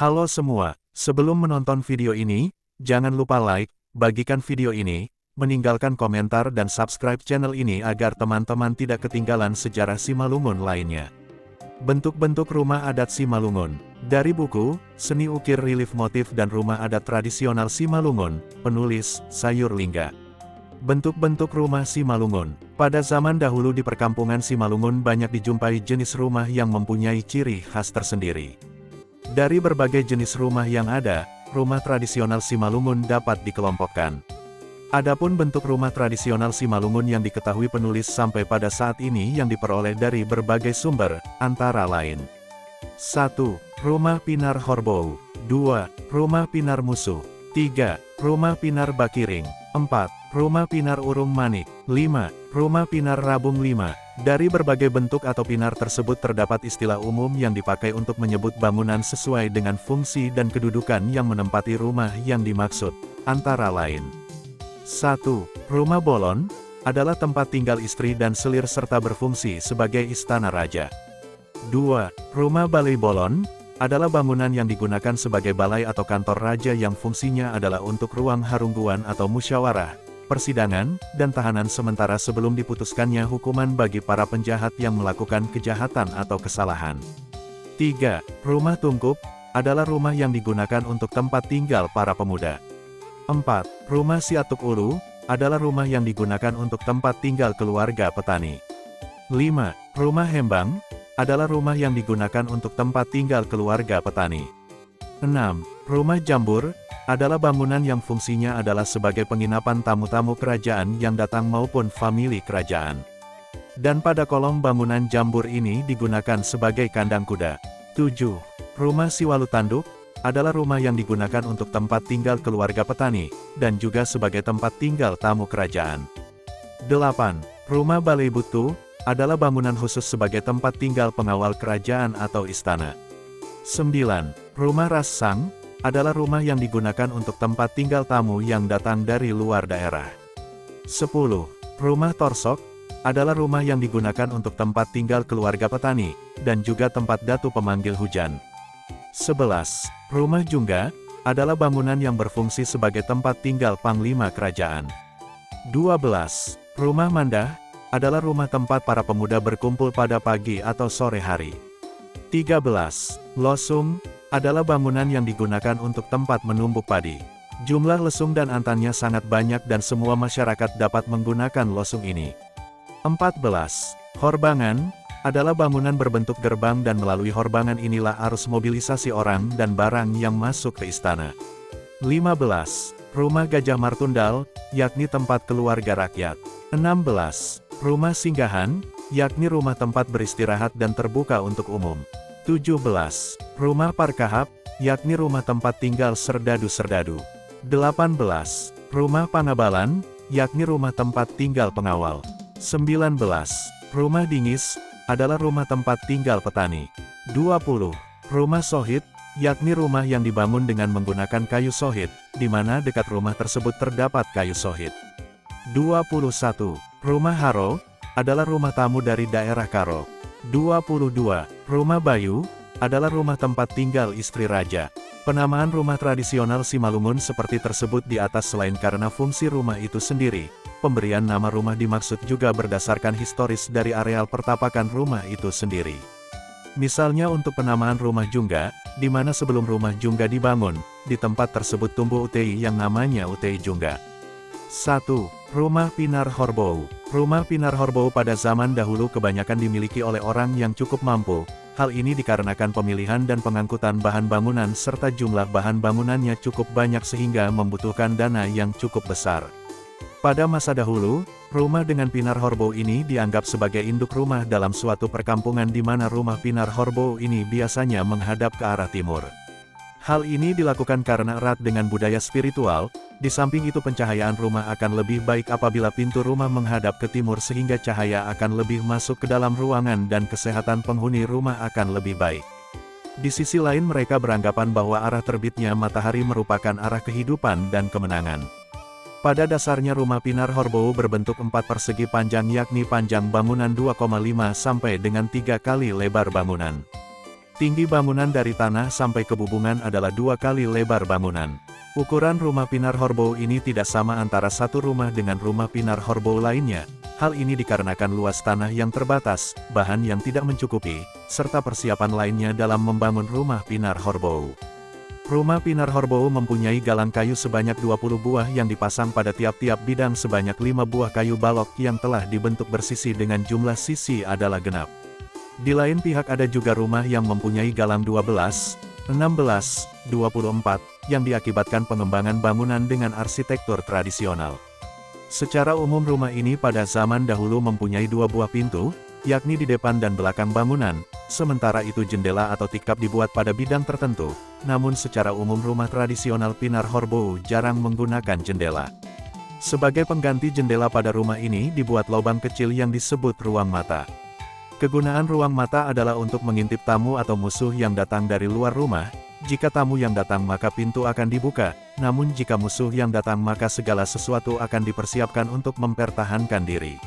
Halo semua, sebelum menonton video ini, jangan lupa like, bagikan video ini, meninggalkan komentar dan subscribe channel ini agar teman-teman tidak ketinggalan sejarah Simalungun lainnya. Bentuk-bentuk rumah adat Simalungun. Dari buku, Seni Ukir Relief Motif dan Rumah Adat Tradisional Simalungun, penulis, Sayur Lingga. Bentuk-bentuk rumah Simalungun. Pada zaman dahulu di perkampungan Simalungun banyak dijumpai jenis rumah yang mempunyai ciri khas tersendiri. Dari berbagai jenis rumah yang ada, rumah tradisional Simalungun dapat dikelompokkan. Adapun bentuk rumah tradisional Simalungun yang diketahui penulis sampai pada saat ini yang diperoleh dari berbagai sumber, antara lain 1. Rumah Pinar Horbou. 2. Rumah Pinar Musuh. 3. Rumah Pinar Bakiring. 4. Rumah Pinar Urung Manik. 5. Rumah Pinar Rabung 5. Dari berbagai bentuk atau pinar tersebut terdapat istilah umum yang dipakai untuk menyebut bangunan sesuai dengan fungsi dan kedudukan yang menempati rumah yang dimaksud, antara lain 1. Rumah Bolon adalah tempat tinggal istri dan selir serta berfungsi sebagai istana raja. 2. Rumah Balai Bolon adalah bangunan yang digunakan sebagai balai atau kantor raja yang fungsinya adalah untuk ruang harungguan atau musyawarah, persidangan, dan tahanan sementara sebelum diputuskannya hukuman bagi para penjahat yang melakukan kejahatan atau kesalahan. 3. Rumah Tungkup adalah rumah yang digunakan untuk tempat tinggal para pemuda. 4. Rumah Siatuk Ulu adalah rumah yang digunakan untuk tempat tinggal keluarga petani. 5. Rumah Hembang adalah rumah yang digunakan untuk tempat tinggal keluarga petani. 6. Rumah Jambur adalah bangunan yang fungsinya adalah sebagai penginapan tamu-tamu kerajaan yang datang maupun famili kerajaan. Dan pada kolong bangunan jambur ini digunakan sebagai kandang kuda. 7. Rumah Siwalu Tanduk adalah rumah yang digunakan untuk tempat tinggal keluarga petani, dan juga sebagai tempat tinggal tamu kerajaan. 8. Rumah Balai Butu adalah bangunan khusus sebagai tempat tinggal pengawal kerajaan atau istana. 9. Rumah Rassang adalah rumah yang digunakan untuk tempat tinggal tamu yang datang dari luar daerah. 10. Rumah Torsok adalah rumah yang digunakan untuk tempat tinggal keluarga petani, dan juga tempat datu pemanggil hujan. 11. Rumah Jungga adalah bangunan yang berfungsi sebagai tempat tinggal panglima kerajaan. 12. Rumah Mandah adalah rumah tempat para pemuda berkumpul pada pagi atau sore hari. 13. Losung adalah bangunan yang digunakan untuk tempat menumbuk padi. Jumlah lesung dan antannya sangat banyak dan semua masyarakat dapat menggunakan losung ini. 14. Horbangan adalah bangunan berbentuk gerbang dan melalui horbangan inilah arus mobilisasi orang dan barang yang masuk ke istana. 15. Rumah Gajah Martundal, yakni tempat keluarga rakyat. 16. Rumah Singgahan, yakni rumah tempat beristirahat dan terbuka untuk umum. 17. Rumah Parkahap, yakni rumah tempat tinggal serdadu-serdadu. 18. Rumah Pangabalan, yakni rumah tempat tinggal pengawal. 19. Rumah Dingis, adalah rumah tempat tinggal petani. 20. Rumah Sohid, yakni rumah yang dibangun dengan menggunakan kayu sohid, di mana dekat rumah tersebut terdapat kayu sohid. 21. Rumah Haro, adalah rumah tamu dari daerah Karo. 22. Rumah Bayu, adalah rumah tempat tinggal istri raja. Penamaan rumah tradisional Simalungun seperti tersebut di atas selain karena fungsi rumah itu sendiri, pemberian nama rumah dimaksud juga berdasarkan historis dari areal pertapakan rumah itu sendiri. Misalnya untuk penamaan rumah Jungga, di mana sebelum rumah Jungga dibangun, di tempat tersebut tumbuh utei yang namanya Utei Jungga. 1. Rumah Pinar Horbou. Rumah Pinar Horbou pada zaman dahulu kebanyakan dimiliki oleh orang yang cukup mampu. Hal ini dikarenakan pemilihan dan pengangkutan bahan bangunan serta jumlah bahan bangunannya cukup banyak sehingga membutuhkan dana yang cukup besar. Pada masa dahulu, rumah dengan Pinar Horbou ini dianggap sebagai induk rumah dalam suatu perkampungan di mana rumah Pinar Horbou ini biasanya menghadap ke arah timur. Hal ini dilakukan karena erat dengan budaya spiritual. Di samping itu pencahayaan rumah akan lebih baik apabila pintu rumah menghadap ke timur sehingga cahaya akan lebih masuk ke dalam ruangan dan kesehatan penghuni rumah akan lebih baik. Di sisi lain mereka beranggapan bahwa arah terbitnya matahari merupakan arah kehidupan dan kemenangan. Pada dasarnya rumah Pinar Horbou berbentuk 4 persegi panjang yakni panjang bangunan 2,5 sampai dengan 3 kali lebar bangunan. Tinggi bangunan dari tanah sampai ke bubungan adalah 2 kali lebar bangunan. Ukuran rumah Pinar Horbow ini tidak sama antara satu rumah dengan rumah Pinar Horbow lainnya. Hal ini dikarenakan luas tanah yang terbatas, bahan yang tidak mencukupi, serta persiapan lainnya dalam membangun rumah Pinar Horbow. Rumah Pinar Horbow mempunyai galang kayu sebanyak 20 buah yang dipasang pada tiap-tiap bidang sebanyak 5 buah kayu balok yang telah dibentuk bersisi dengan jumlah sisi adalah genap. Di lain pihak ada juga rumah yang mempunyai galang 12, 16, 24, yang diakibatkan pengembangan bangunan dengan arsitektur tradisional. Secara umum rumah ini pada zaman dahulu mempunyai 2 buah pintu, yakni di depan dan belakang bangunan, sementara itu jendela atau tikap dibuat pada bidang tertentu, namun secara umum rumah tradisional Pinar Horbow jarang menggunakan jendela. Sebagai pengganti jendela pada rumah ini dibuat lubang kecil yang disebut ruang mata. Kegunaan ruang mata adalah untuk mengintip tamu atau musuh yang datang dari luar rumah. Jika tamu yang datang maka pintu akan dibuka, namun jika musuh yang datang maka segala sesuatu akan dipersiapkan untuk mempertahankan diri.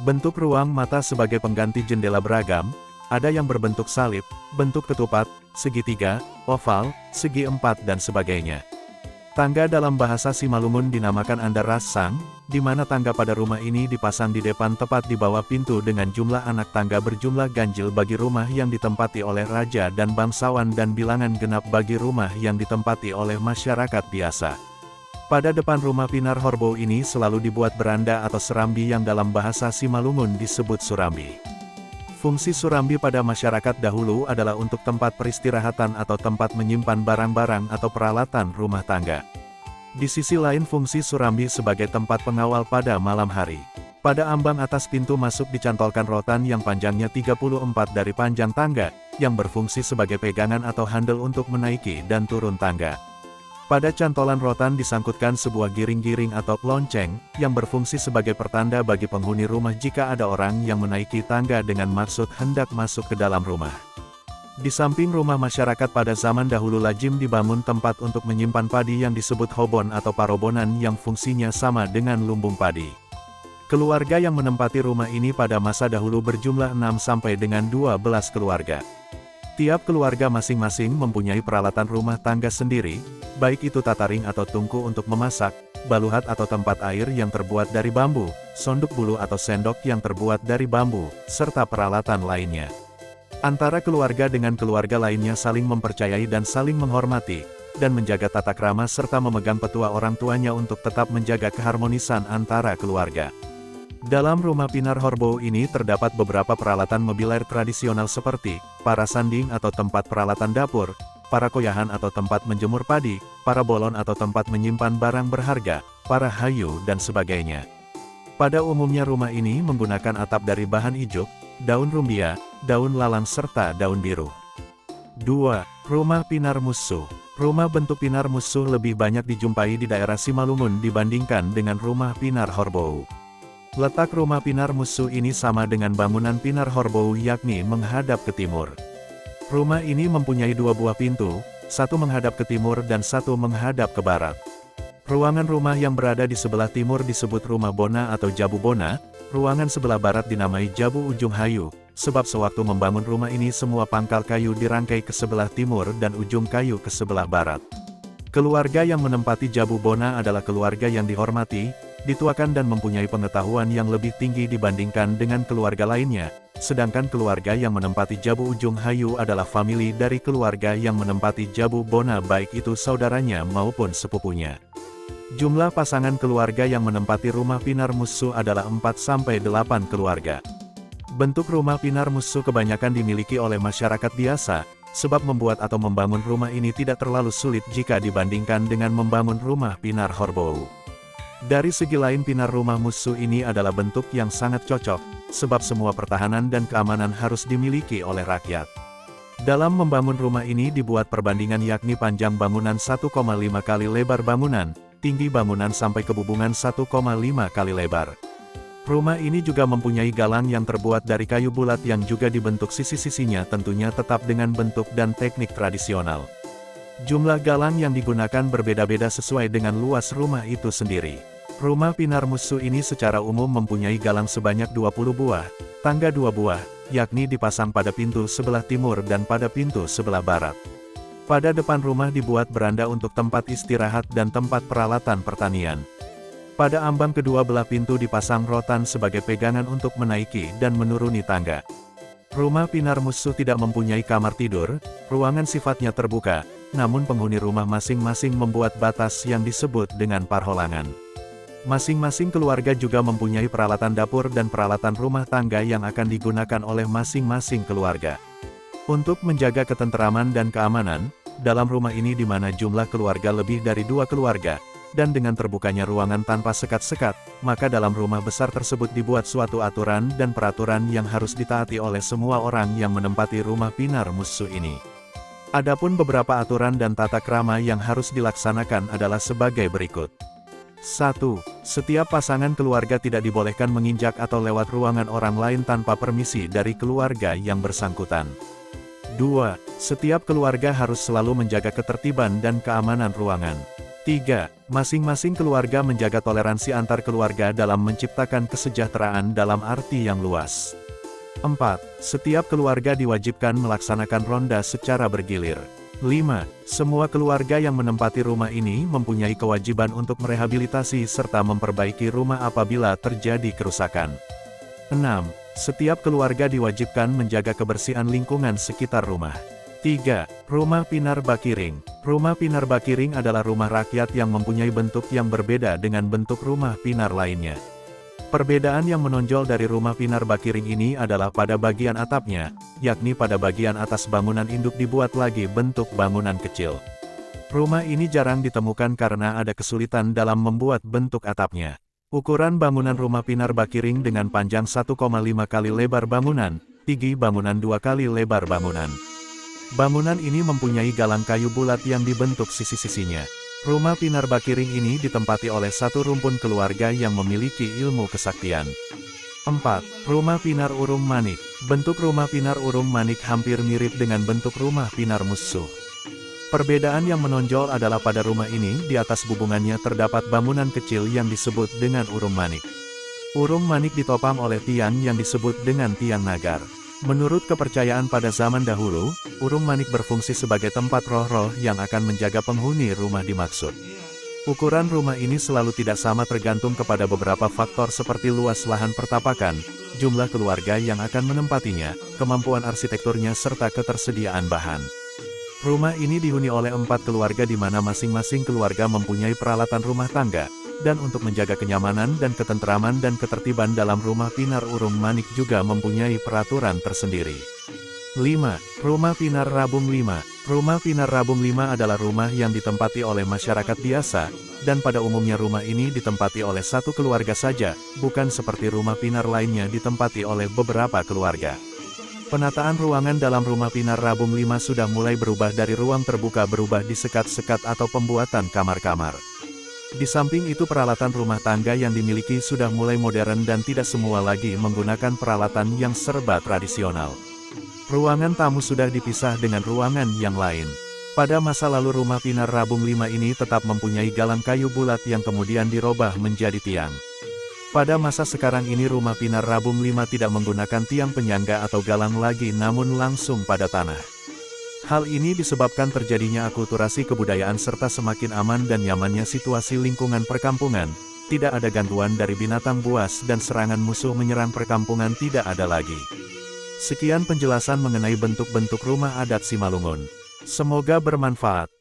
Bentuk ruang mata sebagai pengganti jendela beragam, ada yang berbentuk salib, bentuk ketupat, segitiga, oval, segi empat dan sebagainya. Tangga dalam bahasa Simalungun dinamakan Andar Rasang, di mana tangga pada rumah ini dipasang di depan tepat di bawah pintu dengan jumlah anak tangga berjumlah ganjil bagi rumah yang ditempati oleh raja dan bangsawan dan bilangan genap bagi rumah yang ditempati oleh masyarakat biasa. Pada depan rumah Pinar Horbow ini selalu dibuat beranda atau serambi yang dalam bahasa Simalungun disebut surambi. Fungsi surambi pada masyarakat dahulu adalah untuk tempat peristirahatan atau tempat menyimpan barang-barang atau peralatan rumah tangga. Di sisi lain fungsi surambi sebagai tempat pengawal pada malam hari. Pada ambang atas pintu masuk dicantolkan rotan yang panjangnya 34 dari panjang tangga, yang berfungsi sebagai pegangan atau handle untuk menaiki dan turun tangga. Pada cantolan rotan disangkutkan sebuah giring-giring atau lonceng, yang berfungsi sebagai pertanda bagi penghuni rumah jika ada orang yang menaiki tangga dengan maksud hendak masuk ke dalam rumah. Di samping rumah masyarakat pada zaman dahulu lazim dibangun tempat untuk menyimpan padi yang disebut hobon atau parobonan yang fungsinya sama dengan lumbung padi. Keluarga yang menempati rumah ini pada masa dahulu berjumlah 6 sampai dengan 12 keluarga. Tiap keluarga masing-masing mempunyai peralatan rumah tangga sendiri, baik itu tataring atau tungku untuk memasak, baluhat atau tempat air yang terbuat dari bambu, sonduk bulu atau sendok yang terbuat dari bambu, serta peralatan lainnya. Antara keluarga dengan keluarga lainnya saling mempercayai dan saling menghormati, dan menjaga tata krama serta memegang petua orang tuanya untuk tetap menjaga keharmonisan antara keluarga. Dalam rumah Pinar Horbow ini terdapat beberapa peralatan mobiler tradisional seperti para sanding atau tempat peralatan dapur, para koyahan atau tempat menjemur padi, para bolon atau tempat menyimpan barang berharga, para hayu dan sebagainya. Pada umumnya rumah ini menggunakan atap dari bahan ijuk, daun rumbia, daun lalang serta daun biru. 2. Rumah Pinar Musuh. Rumah bentuk Pinar Musuh lebih banyak dijumpai di daerah Simalungun dibandingkan dengan rumah Pinar Horbow. Letak rumah Pinar Musuh ini sama dengan bangunan Pinar Horbow yakni menghadap ke timur. Rumah ini mempunyai 2 buah pintu, satu menghadap ke timur dan satu menghadap ke barat. Ruangan rumah yang berada di sebelah timur disebut rumah Bona atau Jabu Bona, ruangan sebelah barat dinamai Jabu Ujung Hayu, sebab sewaktu membangun rumah ini semua pangkal kayu dirangkai ke sebelah timur dan ujung kayu ke sebelah barat. Keluarga yang menempati Jabu Bona adalah keluarga yang dihormati, dituakan dan mempunyai pengetahuan yang lebih tinggi dibandingkan dengan keluarga lainnya, sedangkan keluarga yang menempati Jabu Ujung Hayu adalah famili dari keluarga yang menempati Jabu Bona baik itu saudaranya maupun sepupunya. Jumlah pasangan keluarga yang menempati rumah Pinar Musuh adalah 4-8 keluarga. Bentuk rumah Pinar Musuh kebanyakan dimiliki oleh masyarakat biasa, sebab membuat atau membangun rumah ini tidak terlalu sulit jika dibandingkan dengan membangun rumah Pinar Horbow. Dari segi lain Pinar rumah Musuh ini adalah bentuk yang sangat cocok, sebab semua pertahanan dan keamanan harus dimiliki oleh rakyat. Dalam membangun rumah ini dibuat perbandingan yakni panjang bangunan 1,5 kali lebar bangunan, tinggi bangunan sampai ke bubungan 1,5 kali lebar. Rumah ini juga mempunyai galang yang terbuat dari kayu bulat yang juga dibentuk sisi-sisinya tentunya tetap dengan bentuk dan teknik tradisional. Jumlah galang yang digunakan berbeda-beda sesuai dengan luas rumah itu sendiri. Rumah Pinar Musuh ini secara umum mempunyai galang sebanyak 20 buah, Tangga 2 buah, yakni dipasang pada pintu sebelah timur dan pada pintu sebelah barat. Pada depan rumah dibuat beranda untuk tempat istirahat dan tempat peralatan pertanian. Pada ambang kedua belah pintu dipasang rotan sebagai pegangan untuk menaiki dan menuruni tangga. Rumah Pinar Musuh tidak mempunyai kamar tidur, ruangan sifatnya terbuka, namun penghuni rumah masing-masing membuat batas yang disebut dengan parholangan. Masing-masing keluarga juga mempunyai peralatan dapur dan peralatan rumah tangga yang akan digunakan oleh masing-masing keluarga. Untuk menjaga ketenteraman dan keamanan, dalam rumah ini di mana jumlah keluarga lebih dari 2 keluarga, dan dengan terbukanya ruangan tanpa sekat-sekat, maka dalam rumah besar tersebut dibuat suatu aturan dan peraturan yang harus ditaati oleh semua orang yang menempati rumah Pinar Musuh ini. Adapun beberapa aturan dan tata krama yang harus dilaksanakan adalah sebagai berikut. 1. Setiap pasangan keluarga tidak dibolehkan menginjak atau lewat ruangan orang lain tanpa permisi dari keluarga yang bersangkutan. 2. Setiap keluarga harus selalu menjaga ketertiban dan keamanan ruangan. 3. Masing-masing keluarga menjaga toleransi antar keluarga dalam menciptakan kesejahteraan dalam arti yang luas. 4. Setiap keluarga diwajibkan melaksanakan ronda secara bergilir. 5. Semua keluarga yang menempati rumah ini mempunyai kewajiban untuk merehabilitasi serta memperbaiki rumah apabila terjadi kerusakan. 6. Setiap keluarga diwajibkan menjaga kebersihan lingkungan sekitar rumah. 3. Rumah Pinar Bakiring. Rumah Pinar Bakiring adalah rumah rakyat yang mempunyai bentuk yang berbeda dengan bentuk rumah Pinar lainnya. Perbedaan yang menonjol dari rumah Pinar Bakiring ini adalah pada bagian atapnya, yakni pada bagian atas bangunan induk dibuat lagi bentuk bangunan kecil. Rumah ini jarang ditemukan karena ada kesulitan dalam membuat bentuk atapnya. Ukuran bangunan rumah Pinar Bakiring dengan panjang 1,5 kali lebar bangunan, tinggi bangunan 2 kali lebar bangunan. Bangunan ini mempunyai galang kayu bulat yang dibentuk sisi-sisinya. Rumah Pinar Bakiring ini ditempati oleh satu rumpun keluarga yang memiliki ilmu kesaktian. 4. Rumah Pinar Urung Manik. Bentuk rumah Pinar Urung Manik hampir mirip dengan bentuk rumah Pinar Musuh. Perbedaan yang menonjol adalah pada rumah ini di atas bubungannya terdapat bangunan kecil yang disebut dengan Urung Manik. Urung Manik ditopang oleh tiang yang disebut dengan tiang nagar. Menurut kepercayaan pada zaman dahulu, Urung Manik berfungsi sebagai tempat roh-roh yang akan menjaga penghuni rumah dimaksud. Ukuran rumah ini selalu tidak sama tergantung kepada beberapa faktor seperti luas lahan pertapakan, jumlah keluarga yang akan menempatinya, kemampuan arsitekturnya serta ketersediaan bahan. Rumah ini dihuni oleh 4 keluarga di mana masing-masing keluarga mempunyai peralatan rumah tangga, dan untuk menjaga kenyamanan dan ketenteraman dan ketertiban dalam rumah Pinar Urung Manik juga mempunyai peraturan tersendiri. 5. Rumah Pinar Rabung 5. Rumah Pinar Rabung 5 adalah rumah yang ditempati oleh masyarakat biasa, dan pada umumnya rumah ini ditempati oleh satu keluarga saja, bukan seperti rumah Pinar lainnya ditempati oleh beberapa keluarga. Penataan ruangan dalam rumah Pinar Rabung 5 sudah mulai berubah dari ruang terbuka berubah di sekat-sekat atau pembuatan kamar-kamar. Di samping itu peralatan rumah tangga yang dimiliki sudah mulai modern dan tidak semua lagi menggunakan peralatan yang serba tradisional. Ruangan tamu sudah dipisah dengan ruangan yang lain. Pada masa lalu rumah Pinar Rabung 5 ini tetap mempunyai galang kayu bulat yang kemudian dirubah menjadi tiang. Pada masa sekarang ini rumah Pinar Rabung 5 tidak menggunakan tiang penyangga atau galang lagi namun langsung pada tanah. Hal ini disebabkan terjadinya akulturasi kebudayaan serta semakin aman dan nyamannya situasi lingkungan perkampungan, tidak ada gangguan dari binatang buas dan serangan musuh menyerang perkampungan tidak ada lagi. Sekian penjelasan mengenai bentuk-bentuk rumah adat Simalungun. Semoga bermanfaat.